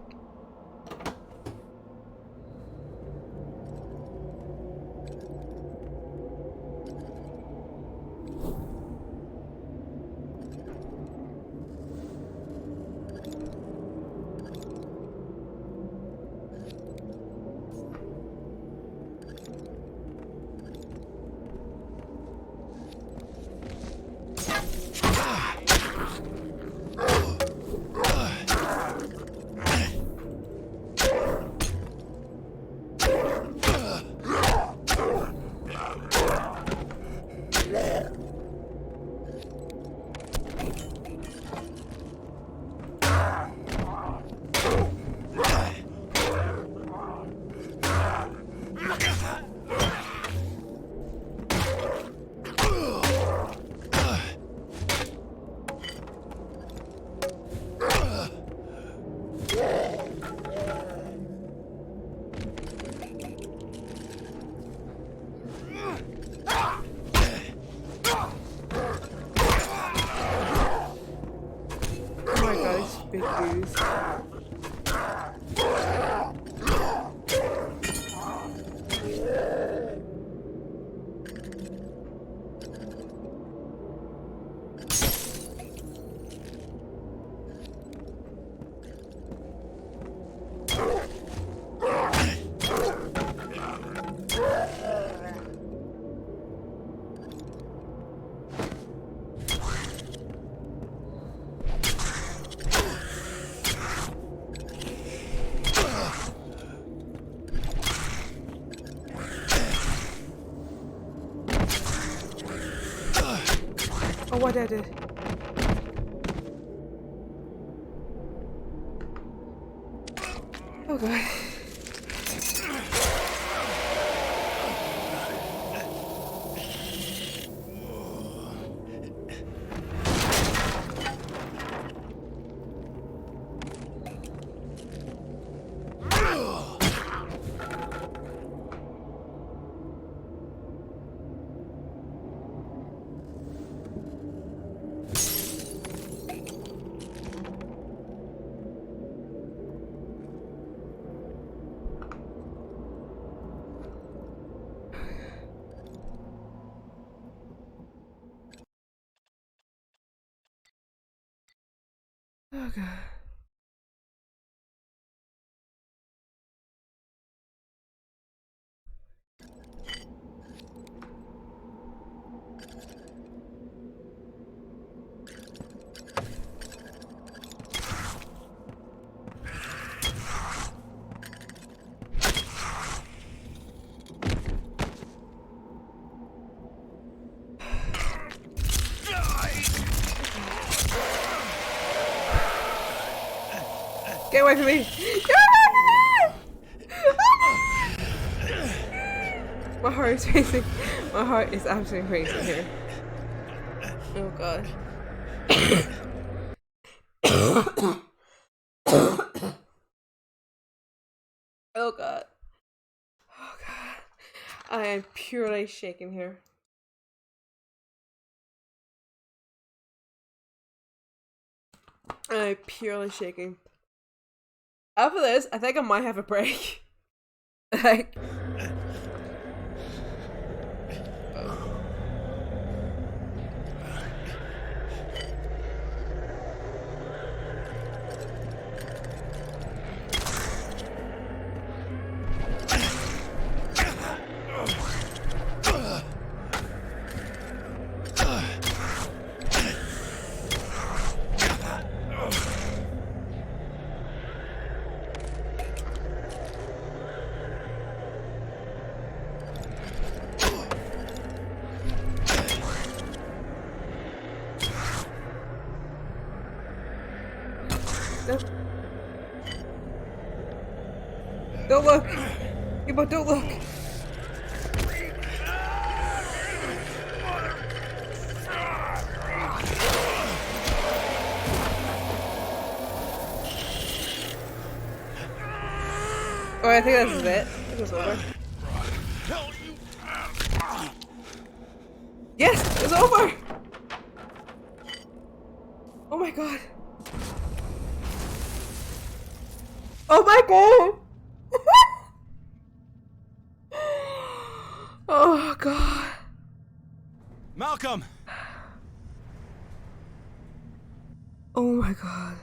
Big dudes. Oh, what did I do? Oh god. Oh god. Get away from me! My heart is racing. My heart is absolutely racing here. Oh god. Oh god. Oh god. I am purely shaking here. I'm purely shaking. After this, I think I might have a break. Like. No. Don't look! People, don't look! Oh, I think this is it. I think it's over. Yes! It's over! Oh my god. Oh my god! Oh god. Malcolm! Oh my god.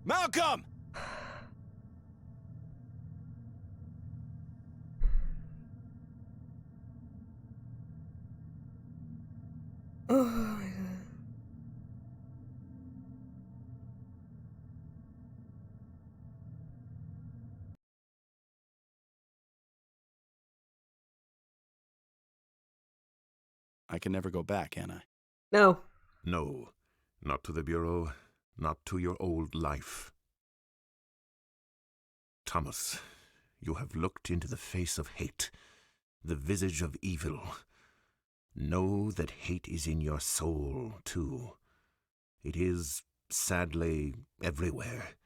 Malcolm! Oh my god. I can never go back, can I? No. No, not to the Bureau, not to your old life. Thomas, you have looked into the face of hate, the visage of evil. Know that hate is in your soul, too. It is, sadly, everywhere.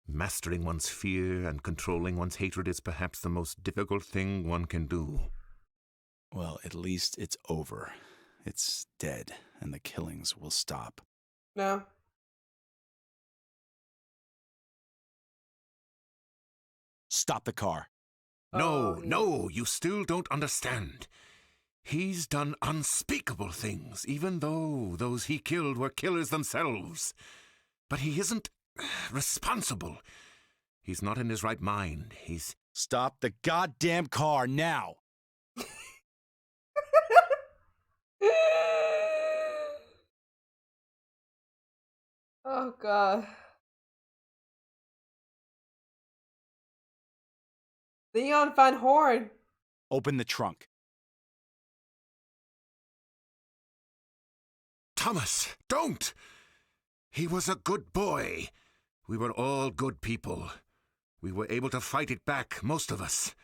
Mastering one's fear and controlling one's hatred is perhaps the most difficult thing one can do. Well, at least it's over. It's dead, and the killings will stop. No. Stop the car. No, Oh, no, you still don't understand. He's done unspeakable things, even though those he killed were killers themselves. But he isn't responsible. He's not in his right mind. He's... Stop the goddamn car now! Oh god. Leon Van Horn. Open the trunk. Thomas, don't! He was a good boy. We were all good people. We were able to fight it back, most of us.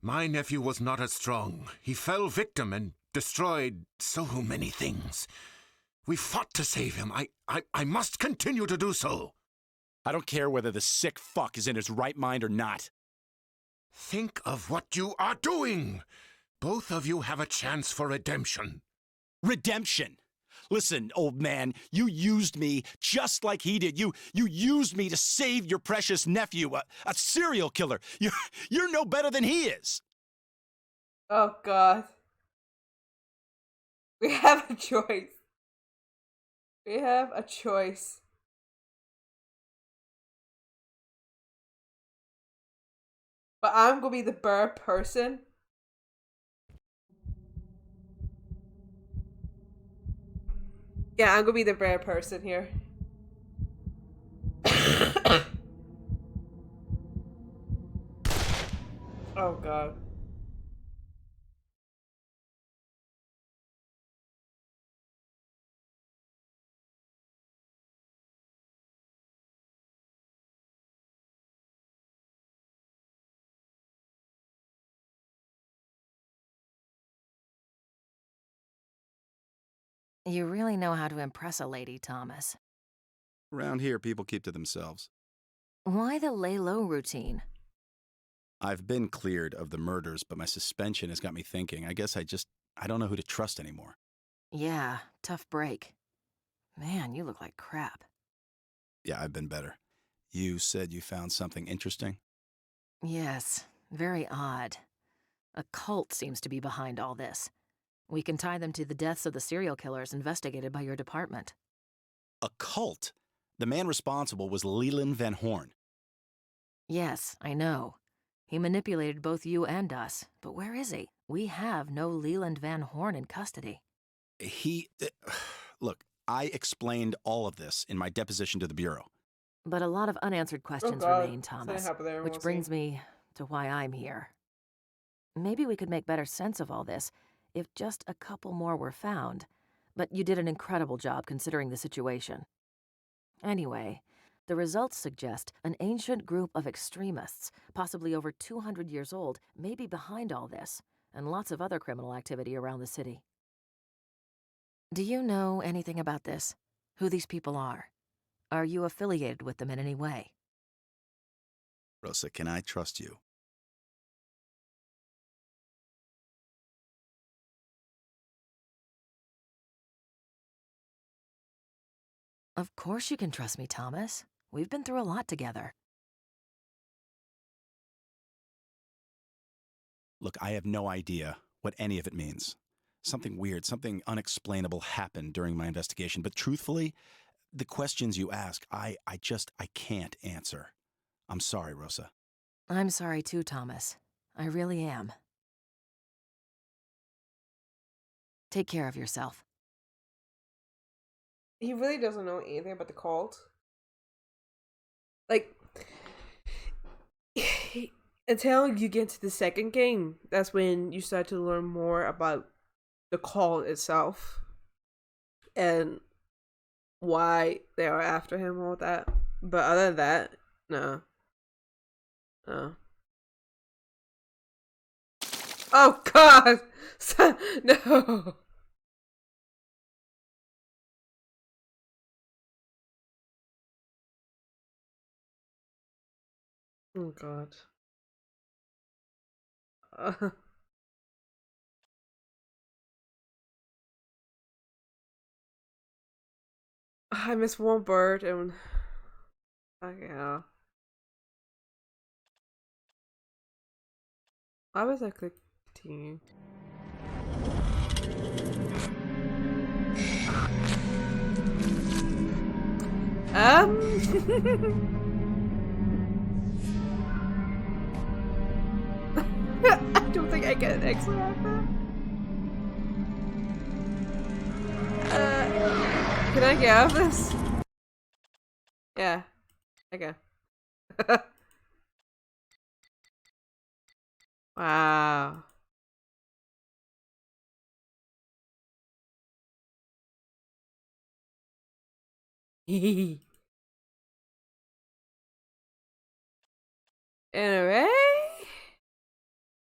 My nephew was not as strong. He fell victim and destroyed so many things. We fought to save him. I must continue to do so. I don't care whether the sick fuck is in his right mind or not. Think of what you are doing. Both of you have a chance for redemption. Redemption. Listen, old man, you used me just like he did. You used me to save your precious nephew, a serial killer. You're no better than he is. Oh God. We have a choice. We have a choice. But I'm gonna be the bad person. Yeah, I'm gonna be the bad person here. Oh God. You really know how to impress a lady, Thomas. Around here, people keep to themselves. Why the lay low routine? I've been cleared of the murders, but my suspension has got me thinking. I guess I don't know who to trust anymore. Yeah, tough break. Man, you look like crap. Yeah, I've been better. You said you found something interesting? Yes, very odd. A cult seems to be behind all this. We can tie them to the deaths of the serial killers investigated by your department. A cult? The man responsible was Leland Van Horn. Yes, I know. He manipulated both you and us, but where is he? We have no Leland Van Horn in custody. Look, I explained all of this in my deposition to the Bureau. But a lot of unanswered questions God. remain, Thomas, There, which brings me to why I'm here. Maybe we could make better sense of all this if just a couple more were found, but you did an incredible job considering the situation. Anyway, the results suggest an ancient group of extremists, possibly over 200 years old, may be behind all this, and lots of other criminal activity around the city. Do you know anything about this? Who these people are? Are you affiliated with them in any way? Rosa, can I trust you? Of course you can trust me, Thomas. We've been through a lot together. Look, I have no idea what any of it means. Something weird, something unexplainable happened during my investigation, but truthfully, the questions you ask, I can't answer. I'm sorry, Rosa. I'm sorry too, Thomas. I really am. Take care of yourself. He really doesn't know anything about the cult. Like, until you get to the second game, that's when you start to learn more about the cult itself and why they are after him, all that. But other than that, no. No. Oh God! No. Oh God. I miss one bird and yeah. Why was I click continue? I don't think I get an extra after. Can I get out of this? Yeah, I can. Wow. Anyway.